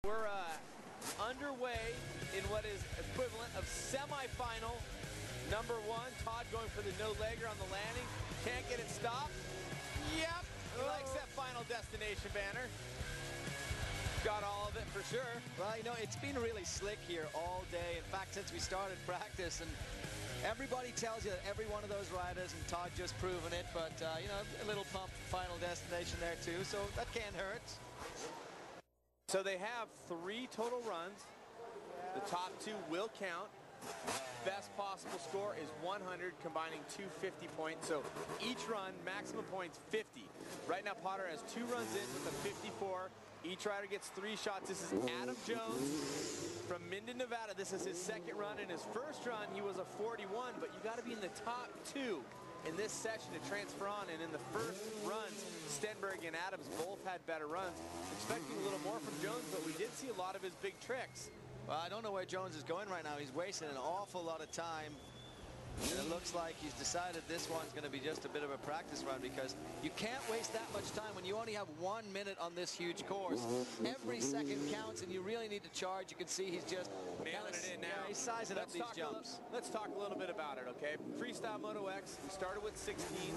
We're underway in what is equivalent of semifinal number 1. Todd going for the no-legger on the landing. Can't get it stopped. Yep, he likes that final destination banner. Got all of it for sure. Well, you know, it's been really slick here all day. In fact, since we started practice, and everybody tells you that every one of those riders, and Todd just proven it, but, you know, a little pump final destination there too, so that can't hurt. So they have 3 total runs. The top 2 will count. Best possible score is 100, combining 250 points. So each run, maximum points 50. Right now, Potter has 2 runs in with a 54. Each rider gets 3 shots. This is Adam Jones from Minden, Nevada. This is his 2nd run. In his 1st run, he was a 41, but you got to be in the top 2 in this session to transfer on. And in the first runs, Stenberg and Adams both had better runs. Expecting a little more from Jones, but we did see a lot of his big tricks. Well, I don't know where Jones is going right now. He's wasting an awful lot of time. And it looks like he's decided this one's going to be just a bit of a practice run, because you can't waste that much time when you only have 1 minute on this huge course. Every second counts, and you really need to charge. You can see he's just nailing it in now. Yeah, he's sizing up these jumps. Let's talk a little bit about it, okay? Freestyle Moto X, we started with 16.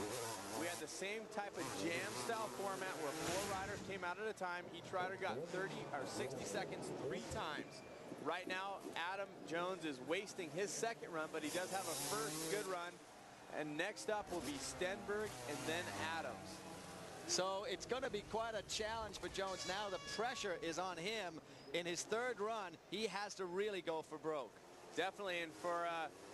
We had the same type of jam style format where 4 riders came out at a time. Each rider got 30 or 60 seconds 3 times. Right now, Adam Jones is wasting his 2nd run, but he does have a first good run. And next up will be Stenberg and then Adams. So it's going to be quite a challenge for Jones. Now the pressure is on him. In his 3rd run, he has to really go for broke. Definitely, and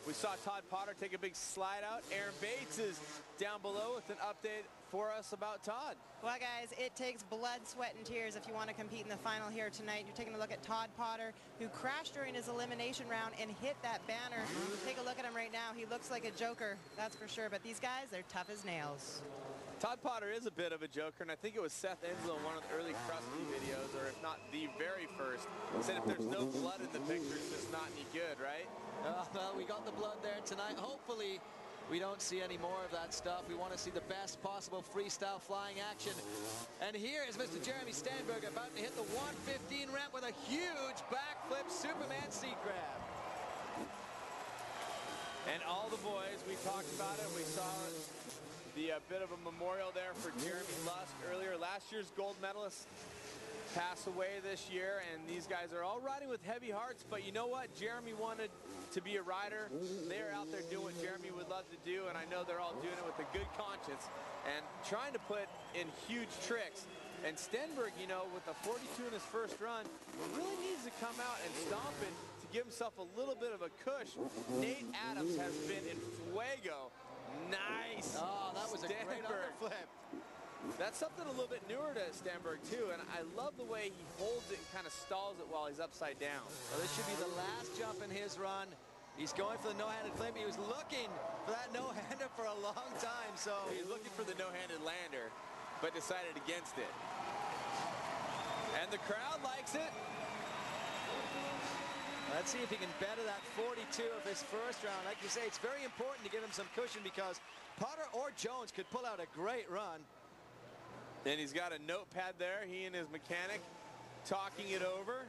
we saw Todd Potter take a big slide out. Aaron Bates is down below with an update for us about Todd. Well, guys, it takes blood, sweat, and tears if you want to compete in the final here tonight. You're taking a look at Todd Potter, who crashed during his elimination round and hit that banner. Take a look at him right now. He looks like a joker, that's for sure. But these guys, they're tough as nails. Todd Potter is a bit of a joker, and I think it was Seth Enslow in one of the early Krusty videos, or if not the very first, said if there's no blood in the picture, it's just not any good, right? Well, we got the blood there tonight. Hopefully, we don't see any more of that stuff. We want to see the best possible freestyle flying action. And here is Mr. Jeremy Stenberg about to hit the 115 ramp with a huge backflip Superman seat grab. And all the boys, we talked about it. We saw the bit of a memorial there for Jeremy Lusk earlier. Last year's gold medalist passed away this year, and these guys are all riding with heavy hearts. But you know what? Jeremy wanted to be a rider. They're out there doing what Jeremy would love to do, and I know they're all doing it with a good conscience and trying to put in huge tricks. And Stenberg, you know, with a 42 in his 1st run, really needs to come out and stomp it to give himself a little bit of a cush. Nate Adams has been in fuego. Nice. Oh, that was a great underflip. That's something a little bit newer to Stenberg too, and I love the way he holds it and kind of stalls it while he's upside down. Well, this should be the last jump in his run. He's going for the no-handed flip. He was looking for that no-hander for a long time, so he's looking for the no-handed lander, but decided against it. And the crowd likes it. Let's see if he can better that 42 of his 1st round. Like you say, it's very important to give him some cushion, because Potter or Jones could pull out a great run. And he's got a notepad there, he and his mechanic talking it over.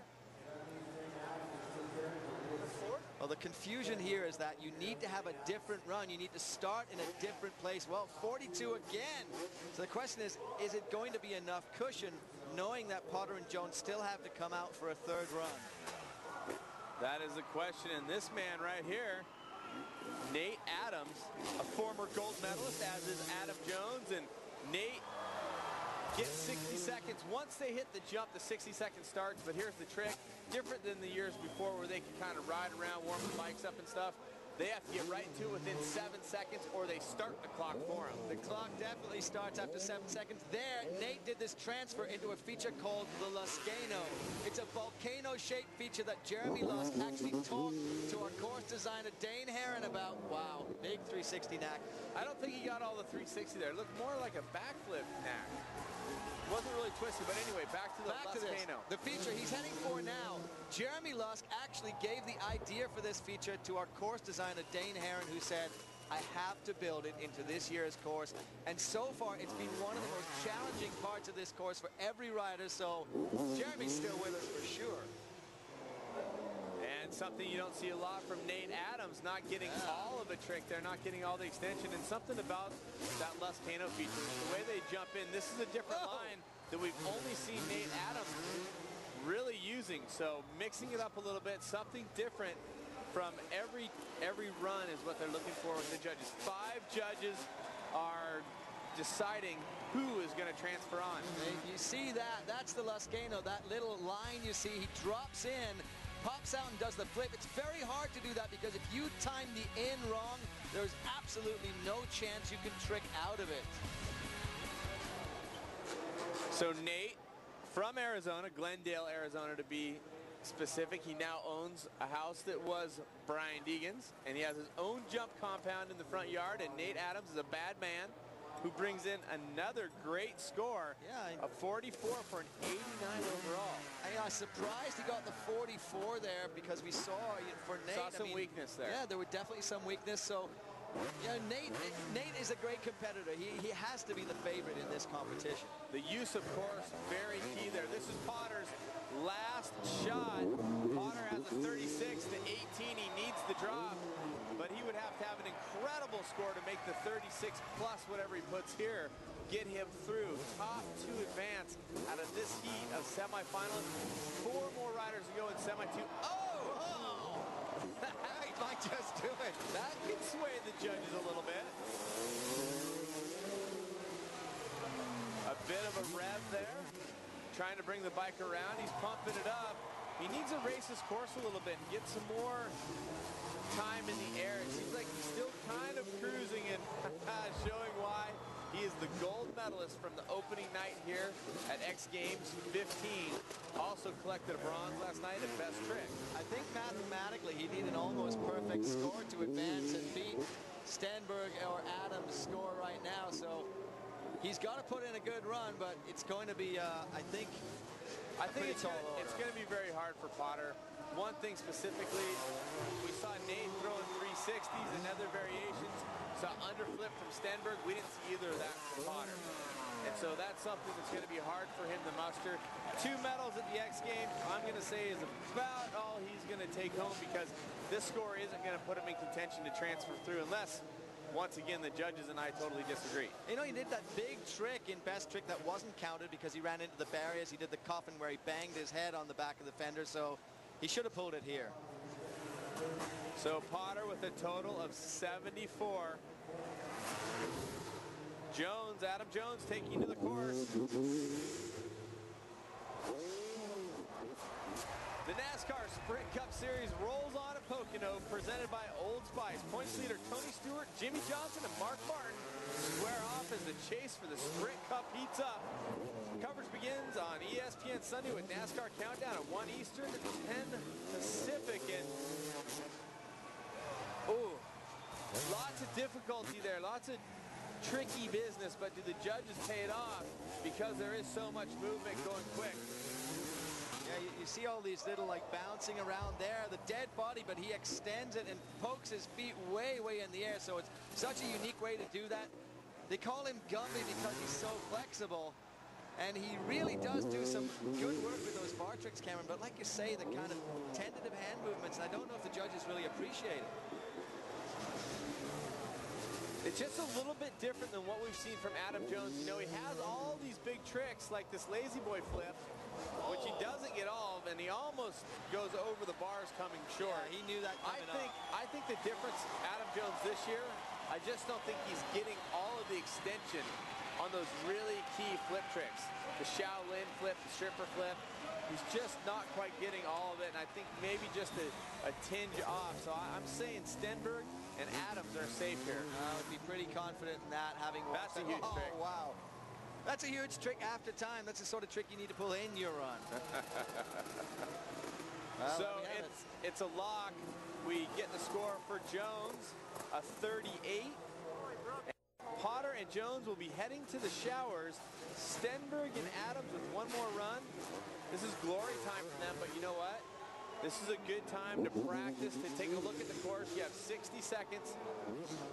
Well, the confusion here is that you need to have a different run. You need to start in a different place. Well, 42 again. So the question is it going to be enough cushion, knowing that Potter and Jones still have to come out for a 3rd run? That is the question, and this man right here, Nate Adams, a former gold medalist, as is Adam Jones, and Nate gets 60 seconds. Once they hit the jump, the 60-second starts, but here's the trick. Different than the years before where they can kind of ride around, warm the bikes up and stuff. They have to get right into it within 7 seconds, or they start the clock for them. The clock definitely starts after 7 seconds. There, Nate did this transfer into a feature called the Luskano. It's a volcano-shaped feature that Jeremy Lusk actually talked to our course designer Dane Herron about. Wow, big 360 knack. I don't think he got all the 360 there. It looked more like a backflip knack. Wasn't really twisted, but anyway, back to the Luskano. The feature he's heading for now. Jeremy Lusk actually gave the idea for this feature to our course designer Dane Herron, who said, I have to build it into this year's course. And so far, it's been one of the most challenging parts of this course for every rider, so Jeremy's still with us for sure. it's something you don't see a lot from Nate Adams, not getting all of a trick there, not getting all the extension, and something about that Luscano feature, the way they jump in. This is a different line that we've only seen Nate Adams really using. So mixing it up a little bit, something different from every run is what they're looking for with the judges. 5 judges are deciding who is going to transfer on. You see that? That's the Luscano. That little line you see, he drops in, pops out and does the flip. It's very hard to do that because if you time the in wrong, there's absolutely no chance you can trick out of it. So Nate, from Arizona, Glendale, Arizona to be specific, he now owns a house that was Brian Deegan's, and he has his own jump compound in the front yard, and Nate Adams is a bad man who brings in another great score, a 44 for an 89 overall. I was surprised he got the 44 there because we saw for Nate. Saw some weakness there. Yeah, there were definitely some weakness. So, yeah, Nate is a great competitor. He has to be the favorite in this competition. The use, of course, very key there. This is Potter's last shot. Potter has a 36 to 18. He needs the drop, but he would have to have an incredible score to make the 36 plus whatever he puts here get him through. Top 2 advance out of this heat of semifinals. 4 more riders to go in semi-2. Oh! He might just do it. That can sway the judges a little bit. A bit of a rev there. Trying to bring the bike around. He's pumping it up. He needs to race his course a little bit and get some more time in the air. It seems like he's still kind of cruising and showing why he is the gold medalist from the opening night here at X Games 15. Also collected a bronze last night at Best Trick. I think mathematically he needed an almost perfect score to advance and beat Stenberg or Adams' score right now. So he's got to put in a good run, but it's going to be, I think it's going to be very hard for Potter. One thing specifically, we saw Nate throwing 360s and other variations. Saw underflip from Stenberg. We didn't see either of that from Potter. And so that's something that's going to be hard for him to muster. 2 medals at the X Games, I'm going to say, is about all he's going to take home because this score isn't going to put him in contention to transfer through unless, once again, the judges and I totally disagree. You know, he did that big trick in Best Trick that wasn't counted because he ran into the barriers. He did the coffin where he banged his head on the back of the fender, so he should have pulled it here. So Potter with a total of 74. Jones, Adam Jones taking to the course. The NASCAR Sprint Cup Series rolls on at Pocono, presented by Old Spice. Points leader Tony Stewart, Jimmy Johnson, and Mark Martin square off as the chase for the Sprint Cup heats up. Coverage begins on ESPN Sunday with NASCAR Countdown at 1 Eastern, 10 Pacific. And lots of difficulty there, lots of tricky business, but do the judges pay it off because there is so much movement going quick? Yeah, you see all these little bouncing around there, the dead body, but he extends it and pokes his feet way in the air, so it's such a unique way to do that. They call him Gumby because he's so flexible, and he really does do some good work with those bar tricks, Cameron, but like you say, the kind of tentative hand movements, I don't know if the judges really appreciate it. It's just a little bit different than what we've seen from Adam Jones. You know, he has all these big tricks like this lazy boy flip, which he doesn't get all of, and he almost goes over the bars coming short. Yeah, he knew that coming up. I think the difference, Adam Jones this year, I just don't think he's getting all of the extension on those really key flip tricks. The Shaolin flip, the stripper flip. He's just not quite getting all of it, and I think maybe just a tinge off. So I'm saying Stenberg and Adams are safe here. I would be pretty confident in that, having watched. That's a huge trick. Wow. That's a huge trick after time. That's the sort of trick you need to pull in your run. Well, so it's a lock. We get the score for Jones, a 38. Potter and Jones will be heading to the showers. Stenberg and Adams with 1 more run. This is glory time for them, but you know what? This is a good time to practice, to take a look at the course. You have 60 seconds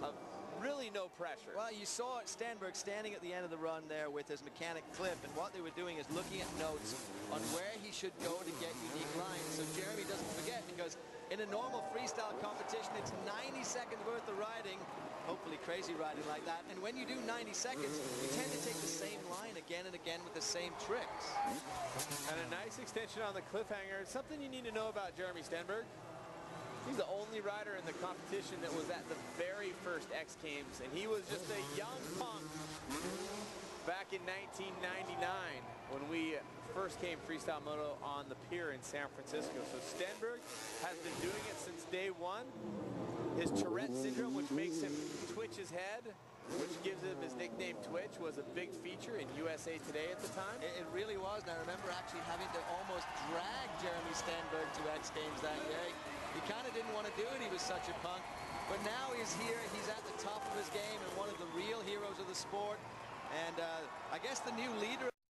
of really no pressure. Well, you saw Stenberg standing at the end of the run there with his mechanic flip, and what they were doing is looking at notes on where he should go to get unique lines. So Jeremy doesn't forget, because in competition. It's 90 seconds worth of riding, hopefully crazy riding like that. And when you do 90 seconds, you tend to take the same line again and again with the same tricks. And a nice extension on the cliffhanger. Something you need to know about Jeremy Stenberg. He's the only rider in the competition that was at the very first X Games, and he was just a young punk back in 1999 when we first came Freestyle Moto on the pier in San Francisco. So Stenberg has been doing it since day one. His Tourette syndrome, which makes him twitch his head, which gives him his nickname Twitch, was a big feature in USA Today at the time. It really was, and I remember actually having to almost drag Jeremy Stenberg to X Games that year. He kind of didn't want to do it, he was such a punk. But now he's here, he's at the top of his game and one of the real heroes of the sport. And I guess the new leader